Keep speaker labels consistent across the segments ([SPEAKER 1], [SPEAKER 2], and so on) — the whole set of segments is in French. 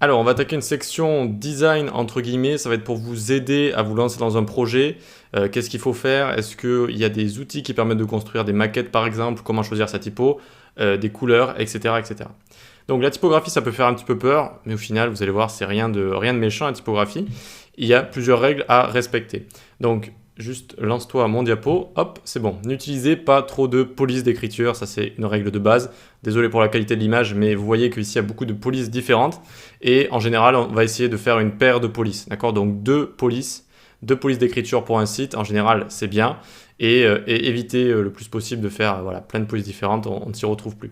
[SPEAKER 1] Alors, on va attaquer une section design, entre guillemets. Ça va être pour vous aider à vous lancer dans un projet. Qu'est-ce qu'il faut faire? Est-ce qu'il y a des outils qui permettent de construire des maquettes, par exemple? Comment choisir sa typo? Des couleurs, etc., etc. Donc, la typographie, ça peut faire un petit peu peur, mais au final, vous allez voir, c'est rien de méchant, la typographie. Il y a plusieurs règles à respecter. Donc, juste lance-toi mon diapo, hop, c'est bon. N'utilisez pas trop de police d'écriture, ça c'est une règle de base. Désolé pour la qualité de l'image, mais vous voyez qu'ici il y a beaucoup de polices différentes. Et en général, on va essayer de faire une paire de polices, d'accord? Donc deux polices d'écriture pour un site, en général c'est bien. Et éviter le plus possible de faire voilà, plein de polices différentes, on ne s'y retrouve plus.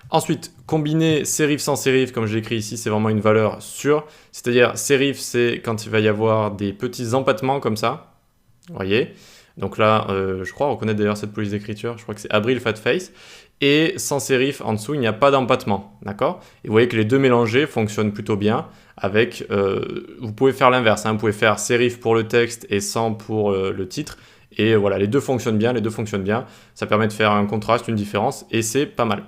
[SPEAKER 1] Ensuite, combiner serif sans serif, comme je l'ai écrit ici, c'est vraiment une valeur sûre. C'est-à-dire, serif, c'est quand il va y avoir des petits empattements comme ça. Vous voyez? Donc là, je crois reconnaître d'ailleurs cette police d'écriture. Je crois que c'est Abril Fatface. Et sans serif, en dessous, il n'y a pas d'empattement. D'accord? Et vous voyez que les deux mélangés fonctionnent plutôt bien. Avec, vous pouvez faire l'inverse. Hein, vous pouvez faire serif pour le texte et sans pour le titre. Et voilà, les deux fonctionnent bien. Ça permet de faire un contraste, une différence. Et c'est pas mal.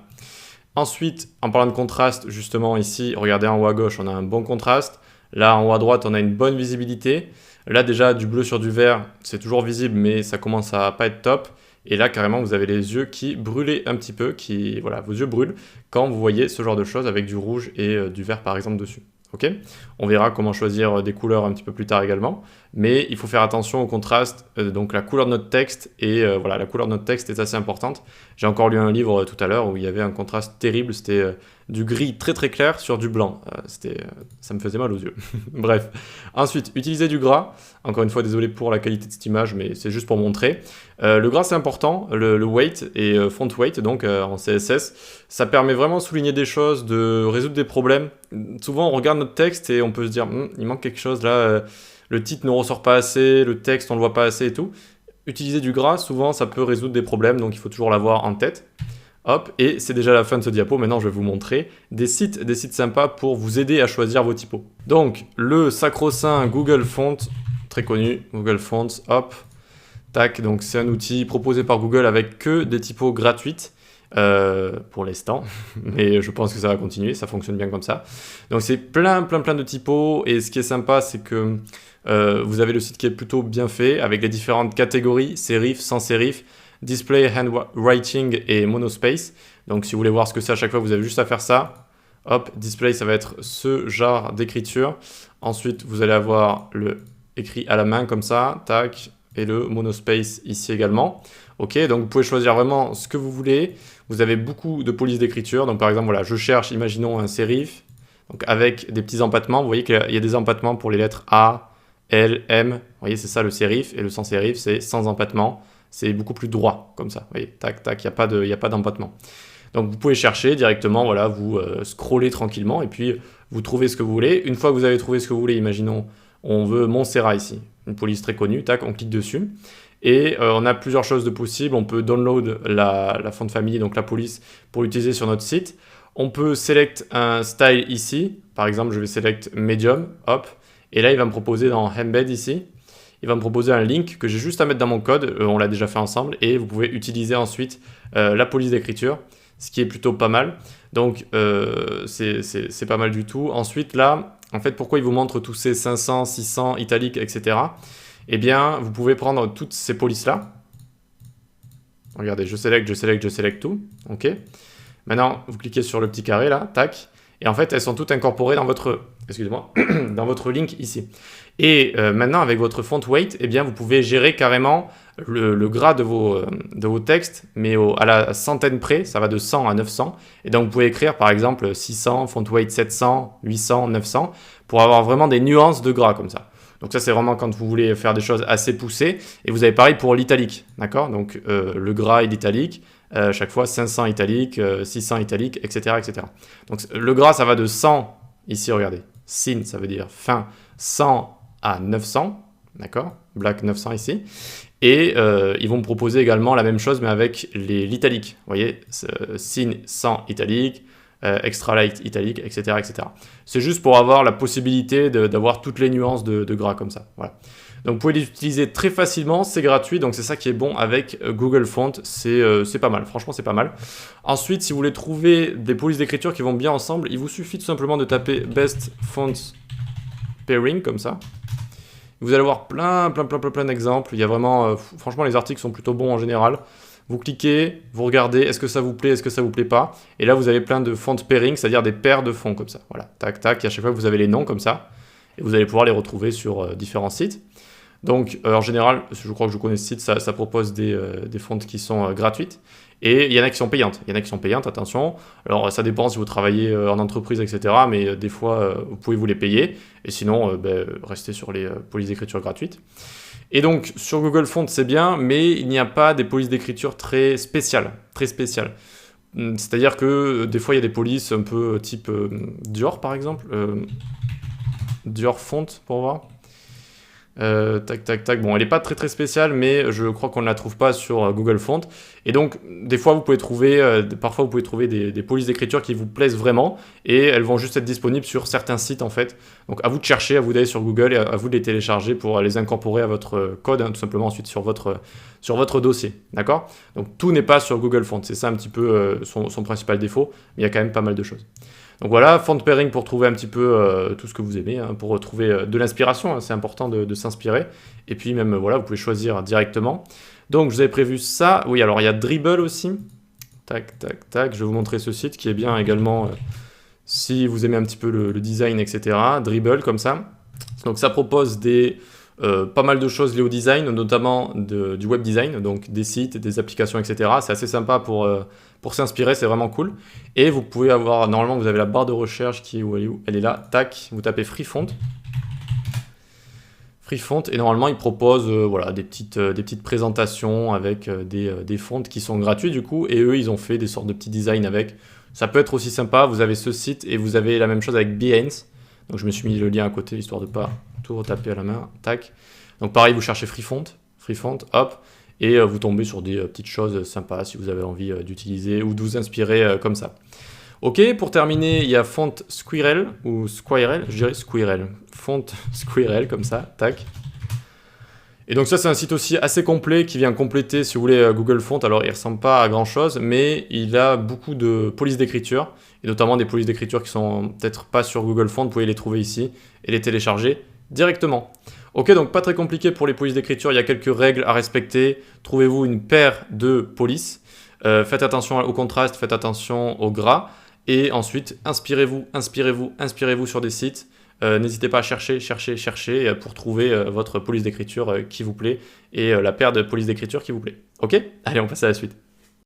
[SPEAKER 1] Ensuite, en parlant de contraste, justement ici, regardez en haut à gauche, on a un bon contraste. Là, en haut à droite, on a une bonne visibilité. Là, déjà, du bleu sur du vert, c'est toujours visible, mais ça commence à pas être top. Et là, carrément, vous avez les yeux qui brûlent un petit peu, voilà, vos yeux brûlent quand vous voyez ce genre de choses avec du rouge et du vert, par exemple, dessus. Ok? On verra comment choisir des couleurs un petit peu plus tard également, mais il faut faire attention au contraste, donc la couleur de notre texte, et voilà, la couleur de notre texte est assez importante. J'ai encore lu un livre tout à l'heure où il y avait un contraste terrible, c'était du gris très très clair sur du blanc, ça me faisait mal aux yeux. Bref, ensuite, utiliser du gras, encore une fois désolé pour la qualité de cette image, mais c'est juste pour montrer. Le gras c'est important, le weight et font weight donc en CSS, ça permet vraiment de souligner des choses, de résoudre des problèmes. Souvent on regarde notre texte et on peut se dire il manque quelque chose là, le titre ne ressort pas assez, le texte on le voit pas assez et tout. Utiliser du gras, souvent ça peut résoudre des problèmes, donc il faut toujours l'avoir en tête. Hop, et c'est déjà la fin de ce diapo. Maintenant, je vais vous montrer des sites sympas pour vous aider à choisir vos typos. Donc, le sacro-saint Google Fonts, très connu, Google Fonts, hop, tac. Donc, c'est un outil proposé par Google avec que des typos gratuites pour l'instant. Mais je pense que ça va continuer, ça fonctionne bien comme ça. Donc, c'est plein de typos. Et ce qui est sympa, c'est que vous avez le site qui est plutôt bien fait avec les différentes catégories, serif, sans serif, display, handwriting et monospace. Donc si vous voulez voir ce que c'est à chaque fois, vous avez juste à faire ça. Hop, display, ça va être ce genre d'écriture. Ensuite, vous allez avoir le écrit à la main comme ça, tac, et le monospace ici également. Ok, donc vous pouvez choisir vraiment ce que vous voulez. Vous avez beaucoup de polices d'écriture. Donc par exemple, voilà, je cherche, imaginons un serif, donc avec des petits empattements. Vous voyez qu'il y a des empattements pour les lettres A, L, M. Vous voyez, c'est ça le serif. Et le sans serif, c'est sans empattement. C'est beaucoup plus droit, comme ça. Vous voyez, tac, tac, il n'y a pas d'empattement. Donc vous pouvez chercher directement, voilà, vous scrollez tranquillement et puis vous trouvez ce que vous voulez. Une fois que vous avez trouvé ce que vous voulez, imaginons, on veut Montserrat ici, une police très connue, tac, on clique dessus. Et on a plusieurs choses de possibles. On peut download la font family, donc la police, pour l'utiliser sur notre site. On peut select un style ici. Par exemple, je vais select medium, hop. Et là, il va me proposer dans embed ici. Il va me proposer un link que j'ai juste à mettre dans mon code, on l'a déjà fait ensemble, et vous pouvez utiliser ensuite la police d'écriture, ce qui est plutôt pas mal. Donc c'est pas mal du tout. Ensuite là, en fait, pourquoi il vous montre tous ces 500, 600, italiques, etc. Eh bien, vous pouvez prendre toutes ces polices-là. Regardez, je sélecte tout. Ok. Maintenant, vous cliquez sur le petit carré là, tac. Et en fait, elles sont toutes incorporées dans votre, excusez-moi, dans votre link ici. Et maintenant, avec votre font weight, eh bien, vous pouvez gérer carrément le gras de vos textes, mais à la centaine près, ça va de 100 à 900. Et donc, vous pouvez écrire, par exemple, 600, font weight 700, 800, 900, pour avoir vraiment des nuances de gras comme ça. Donc ça, c'est vraiment quand vous voulez faire des choses assez poussées. Et vous avez pareil pour l'italique, d'accord? Donc, le gras et l'italique. Chaque fois 500 italiques, 600 italiques, etc., etc. Donc le gras, ça va de 100, ici regardez, sin, ça veut dire fin, 100 à 900, d'accord, black 900 ici, et ils vont me proposer également la même chose, mais avec l'italique, vous voyez, sin 100 italique, extra light, italique, etc. etc. C'est juste pour avoir la possibilité d'avoir toutes les nuances de gras comme ça. Voilà. Donc vous pouvez les utiliser très facilement, c'est gratuit, donc c'est ça qui est bon avec Google Font, c'est pas mal, franchement c'est pas mal. Ensuite, si vous voulez trouver des polices d'écriture qui vont bien ensemble, il vous suffit tout simplement de taper Best Font Pairing comme ça. Vous allez avoir plein d'exemples, il y a vraiment, franchement les articles sont plutôt bons en général. Vous cliquez, vous regardez, est-ce que ça vous plaît, est-ce que ça vous plaît pas. Et là vous avez plein de font pairing, c'est-à-dire des paires de fonds comme ça. Voilà, tac tac, et à chaque fois vous avez les noms comme ça. Et vous allez pouvoir les retrouver sur différents sites. Donc en général, je crois que je connais ce site, ça propose des fonts qui sont gratuites. Et il y en a qui sont payantes. Il y en a qui sont payantes, attention. Alors ça dépend si vous travaillez en entreprise, etc. Mais des fois, vous pouvez vous les payer. Et sinon, restez sur les polices d'écriture gratuites. Et donc sur Google Fonts, c'est bien, mais il n'y a pas des polices d'écriture très spéciales. C'est-à-dire que des fois, il y a des polices un peu type Dior, par exemple. Dior Font, pour voir. Tac, tac, tac. Bon, elle n'est pas très spéciale, mais je crois qu'on ne la trouve pas sur Google Font. Et donc, des fois, vous pouvez trouver, parfois, vous pouvez trouver des polices d'écriture qui vous plaisent vraiment, et elles vont juste être disponibles sur certains sites, en fait. Donc, à vous de chercher, à vous d'aller sur Google, et à vous de les télécharger pour les incorporer à votre code, hein, tout simplement ensuite sur votre dossier. D'accord? Donc, tout n'est pas sur Google Font. C'est ça un petit peu son principal défaut, mais il y a quand même pas mal de choses. Donc voilà, font pairing pour trouver un petit peu tout ce que vous aimez, hein, pour trouver de l'inspiration, hein, c'est important de s'inspirer. Et puis même, voilà, vous pouvez choisir directement. Donc je vous avais prévu ça. Oui, alors il y a Dribbble aussi. Tac, tac, tac. Je vais vous montrer ce site qui est bien également si vous aimez un petit peu le design, etc. Dribbble comme ça. Donc ça propose pas mal de choses liées au design, notamment du web design, donc des sites, des applications, etc. C'est assez sympa pour s'inspirer, c'est vraiment cool. Et vous pouvez avoir, normalement, vous avez la barre de recherche qui est où? Elle est là, tac, vous tapez Freefont. Freefont, et normalement, il propose voilà, des petites présentations avec des fonts qui sont gratuits du coup, et eux, ils ont fait des sortes de petits designs avec. Ça peut être aussi sympa, vous avez ce site et vous avez la même chose avec Behance. Donc je me suis mis le lien à côté, histoire de pas tout retaper à la main, tac. Donc pareil, vous cherchez Freefont, hop, et vous tombez sur des petites choses sympas si vous avez envie d'utiliser ou de vous inspirer comme ça. Ok, pour terminer, il y a Font Squirrel, ou Squirrel, je dirais Squirrel. Font Squirrel, comme ça, tac. Et donc ça, c'est un site aussi assez complet qui vient compléter, si vous voulez, Google Font. Alors, il ne ressemble pas à grand-chose, mais il a beaucoup de polices d'écriture, et notamment des polices d'écriture qui sont peut-être pas sur Google Font. Vous pouvez les trouver ici et les télécharger directement. Ok, donc pas très compliqué pour les polices d'écriture, il y a quelques règles à respecter. Trouvez-vous une paire de polices. Faites attention au contraste, faites attention au gras. Et ensuite, inspirez-vous sur des sites. N'hésitez pas à chercher pour trouver votre police d'écriture qui vous plaît et la paire de polices d'écriture qui vous plaît. Ok? Allez, on passe à la suite.